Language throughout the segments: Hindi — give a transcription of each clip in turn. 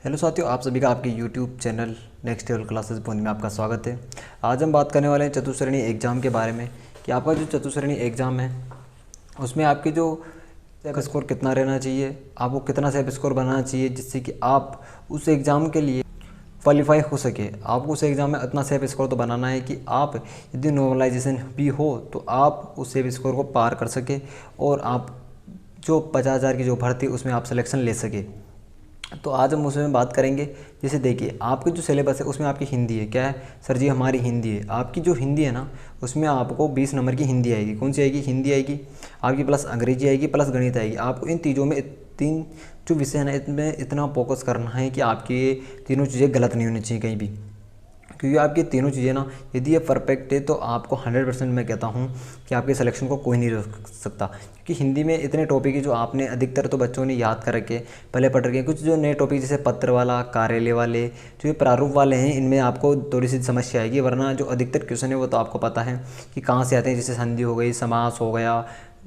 हेलो साथियों, आप सभी का आपके YouTube channel next level classes point में आपका स्वागत है। आज हम बात करने वाले हैं चतुश्रेणी एग्ज़ाम के बारे में कि आपका जो चतुश्रेणी एग्ज़ाम है उसमें आपके जो सेफ स्कोर कितना रहना चाहिए, आपको कितना सेफ स्कोर बनाना चाहिए जिससे कि आप उस एग्ज़ाम के लिए क्वालिफाई हो सके। आपको उस एग्ज़ाम में इतना सेफ स्कोर तो बनाना है कि आप यदि नॉर्मलाइजेशन भी हो तो आप उस सेफ स्कोर को पार कर सके और आप जो 50,000 की जो भर्ती उसमें आप सिलेक्शन ले सके। तो आज हम उसमें बात करेंगे। जैसे देखिए, आपके जो सिलेबस है उसमें आपकी हिंदी है। क्या है सर जी? हमारी हिंदी है। आपकी जो हिंदी है ना, उसमें आपको 20 नंबर की हिंदी आएगी। कौन सी आएगी? हिंदी आएगी आपकी, प्लस अंग्रेजी आएगी, प्लस गणित आएगी। आपको इन तीनों में तीन जो विषय है ना, इनमें इतना फोकस करना है कि आपकी ये तीनों चीज़ें गलत नहीं होनी चाहिए कहीं भी, क्योंकि आपकी तीनों चीज़ें ना यदि ये परफेक्ट है तो आपको 100% मैं कहता हूँ कि आपके सिलेक्शन को कोई नहीं रोक सकता। क्योंकि हिंदी में इतने टॉपिक है जो आपने अधिकतर तो बच्चों ने याद कर रखे, पहले पढ़ रखे हैं। कुछ जो नए टॉपिक जैसे पत्र वाला, कार्यालय वाले, जो ये प्रारूप वाले हैं, इनमें आपको थोड़ी सी समस्या आएगी। वरना जो अधिकतर क्वेश्चन है वो तो आपको पता है कि कहाँ से आते हैं। जैसे संधि हो गई, समास हो गया,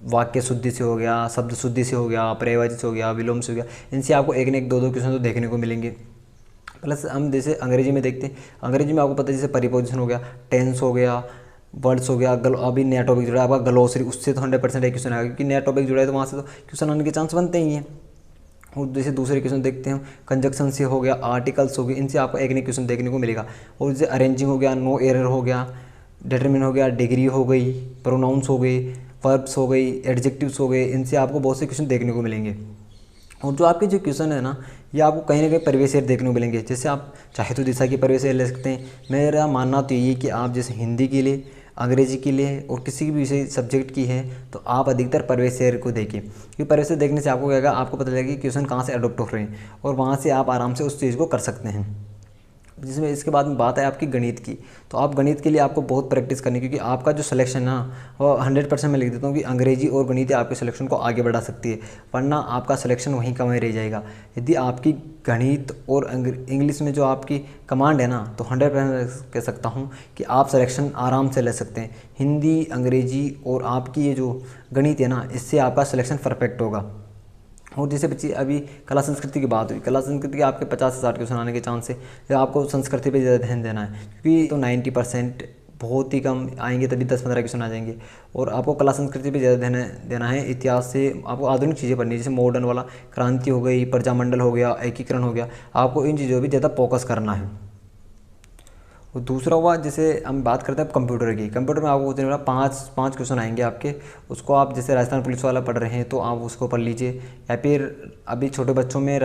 वाक्य शुद्धि से हो गया, शब्द शुद्धि से हो गया, पर्यायवाची से हो गया, विलोम से हो गया। इनसे आपको एक न एक दो क्वेश्चन तो देखने को मिलेंगे। प्लस हम जैसे अंग्रेजी में देखते हैं, अंग्रेजी में आपको पता है जैसे परिपोजिशन हो गया, टेंस हो गया, वर्ड्स हो गया, अभी नया टॉपिक जुड़ा है आपका ग्लोसरी, उससे तो 100% एक क्वेश्चन आएगा, क्योंकि नया टॉपिक जुड़ा है तो वहाँ से तो क्वेश्चन आने के चांस बनते ही हैं। और जैसे दूसरे क्वेश्चन देखते हैं, कंजक्शन से हो गया, आर्टिकल्स हो गए, इनसे आपको एक नया क्वेश्चन देखने को मिलेगा। और जैसे अरेंजिंग हो गया, नो एरर हो गया, डिटरमिन हो गया, डिग्री हो गई, प्रोनाउंस हो गई, वर्ब्स हो गई, एडजेक्टिव्स हो गए, इनसे आपको बहुत से क्वेश्चन देखने को मिलेंगे। और जो आपके जो क्वेश्चन है ना, ये आपको कहीं ना कहीं परिवेश एयर देखने को मिलेंगे। जैसे आप चाहे तो दिशा की परिवेश एयर ले सकते हैं। मेरा मानना तो यही है कि आप जैसे हिंदी के लिए, अंग्रेजी के लिए और किसी भी विषय सब्जेक्ट की है तो आप अधिकतर परिवेश एयर को देखिए, क्योंकि परिवेश एयर देखने से आपको क्या होगा, आपको पता लगेगा कि क्वेश्चन कहाँ से अडोप्ट हो रहे हैं और वहाँ से आप आराम से उस चीज़ को कर सकते हैं। जिसमें इसके बाद में बात है आपकी गणित की, तो आप गणित के लिए आपको बहुत प्रैक्टिस करनी है, क्योंकि आपका जो सिलेक्शन है ना वो 100% मैं लिख देता हूँ कि अंग्रेजी और गणित आपके सिलेक्शन को आगे बढ़ा सकती है, वरना आपका सिलेक्शन वहीं कम ही रह जाएगा। यदि आपकी गणित और इंग्लिश में जो आपकी कमांड है ना, तो 100% कह सकता हूँ कि आप सिलेक्शन आराम से ले सकते हैं। हिंदी, अंग्रेजी और आपकी ये जो गणित है ना, इससे आपका सिलेक्शन परफेक्ट होगा। और जैसे बच्ची अभी कला संस्कृति की बात हुई, कला संस्कृति के आपके 50 से 60 क्वेश्चन आने के चांस है, या आपको संस्कृति पे ज़्यादा ध्यान देना है, क्योंकि तो 90% बहुत ही कम आएंगे, तभी 10-15 क्वेश्चन आ जाएंगे। और आपको कला संस्कृति पे ज़्यादा ध्यान देना है। इतिहास से आपको आधुनिक चीज़ें पढ़नी है, जैसे मॉडर्न वाला, क्रांति हो गई, प्रजामंडल हो गया, एकीकरण हो गया, आपको इन चीज़ों पर ज़्यादा फोकस करना है। और दूसरा हुआ, जैसे हम बात करते हैं कंप्यूटर की। कंप्यूटर में आपको दिन पाँच क्वेश्चन आएंगे आपके, उसको आप जैसे राजस्थान पुलिस वाला पढ़ रहे हैं तो आप उसको पढ़ लीजिए, या फिर अभी छोटे बच्चों में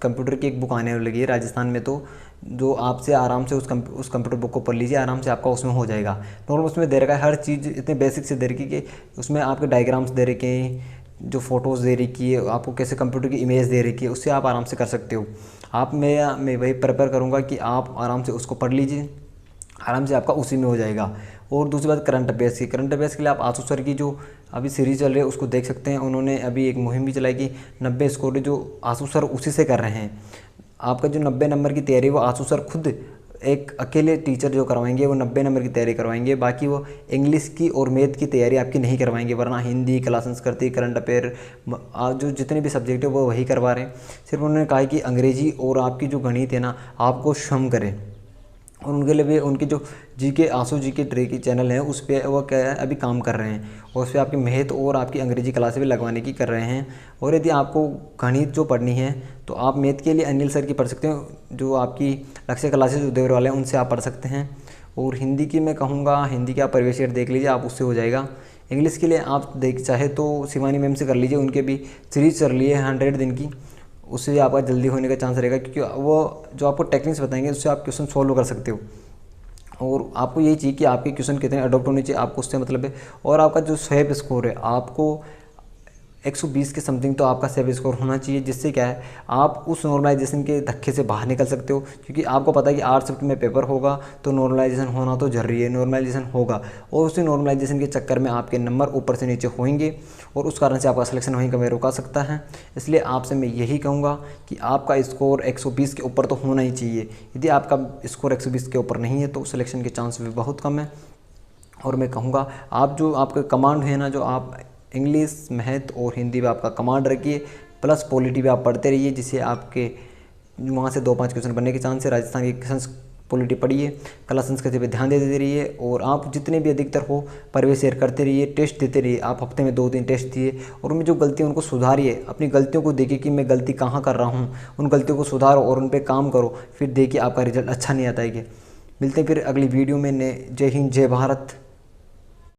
कंप्यूटर की एक बुक आने लगी है राजस्थान में, तो जो आपसे आराम से उस कंप्यूटर बुक को पढ़ लीजिए, आराम से आपका उसमें हो जाएगा। नॉर्मल उसमें दे रखा है हर चीज़, इतने बेसिक से दे रखी कि उसमें आपके डायग्राम्स दे रखे हैं, जो फ़ोटोज़ दे रखी है, आपको कैसे कंप्यूटर की इमेज दे रखी है, उससे आप आराम से कर सकते हो। मैं वही प्रेफर करूँगा कि आप आराम से उसको पढ़ लीजिए, आराम से आपका उसी में हो जाएगा। और दूसरी बात करंट अफेयर्स की। करंट अफेयर्स के लिए आप आशु सर की जो अभी सीरीज चल रही है उसको देख सकते हैं। उन्होंने अभी एक मुहिम भी चलाई कि 90 स्कोर जो आशु सर उसी से कर रहे हैं। आपका जो 90 नंबर की तैयारी वो आशु सर खुद एक अकेले टीचर जो करवाएंगे, वो 90 नंबर की तैयारी करवाएंगे। बाकी वो इंग्लिश की और मैथ की तैयारी आपकी नहीं करवाएंगे, वरना हिंदी, कला संस्कृति, करंट अफेयर, जो जितने भी सब्जेक्ट है वो वही करवा रहे हैं। सिर्फ उन्होंने कहा कि अंग्रेजी और आपकी जो गणित है ना, आपको स्वयं करें। और उनके लिए भी उनकी जो जीके, आंसू जी के ट्रे की चैनल है, उस पर वो क्या है अभी काम कर रहे हैं, और उस पर आपकी मैथ और आपकी अंग्रेजी क्लासें भी लगवाने की कर रहे हैं। और यदि आपको गणित जो पढ़नी है तो आप मैथ के लिए अनिल सर की पढ़ सकते हो, जो आपकी लक्ष्य क्लासेज उदयवर वाले हैं, उनसे आप पढ़ सकते हैं। और हिंदी की मैं कहूँगा, हिंदी के आप परिवेश देख लीजिए, आप उससे हो जाएगा। इंग्लिश के लिए आप देख चाहे तो शिवानी मैम से कर लीजिए, उनके भी सीरीज चल रही है 100 दिन की, उससे आपका जल्दी होने का चांस रहेगा, क्योंकि वो जो आपको टेक्निक्स बताएंगे उससे आप क्वेश्चन सॉल्व कर सकते हो। और आपको यही चाहिए कि आपके क्वेश्चन कितने अडॉप्ट होने चाहिए, आपको उससे मतलब है। और आपका जो सेफ स्कोर है, आपको 120 के समथिंग तो आपका सेफ स्कोर होना चाहिए, जिससे क्या है आप उस नॉर्मलाइजेशन के धक्के से बाहर निकल सकते हो। क्योंकि आपको पता है कि 8 शिफ्ट में पेपर होगा तो नॉर्मलाइजेशन होना तो जरूरी है, नॉर्मलाइजेशन होगा, और उसी नॉर्मलाइजेशन के चक्कर में आपके नंबर ऊपर से नीचे होंगे, और उस कारण से आपका सिलेक्शन वहीं कहीं रुका सकता है। इसलिए आपसे मैं यही कहूँगा कि आपका स्कोर 120 के ऊपर तो होना ही चाहिए। यदि आपका स्कोर 120 के ऊपर नहीं है तो सिलेक्शन के चांस भी बहुत कम है। और मैं कहूँगा आप जो आपके कमांड है ना, जो आप इंग्लिश, मैथ और हिंदी में आपका कमांड रखिए, प्लस पॉलिटी भी आप पढ़ते रहिए, जिससे आपके वहाँ से 2-5 क्वेश्चन बनने के चांस है। राजस्थान की पॉलिटी पढ़िए, कला संस्कृति पे ध्यान देते रहिए और आप जितने भी अधिकतर हो परिवेश शेयर करते रहिए, टेस्ट देते रहिए। आप हफ्ते में 2-3 टेस्ट दिए और उनमें जो गलतियाँ उनको सुधारिए। अपनी गलतियों को देखिए कि मैं गलती कहाँ कर रहा हूँ, उन गलतियों को सुधारो और उन पर काम करो, फिर देखिए आपका रिजल्ट अच्छा नहीं आता है। मिलते हैं फिर अगली वीडियो में। जय हिंद, जय भारत।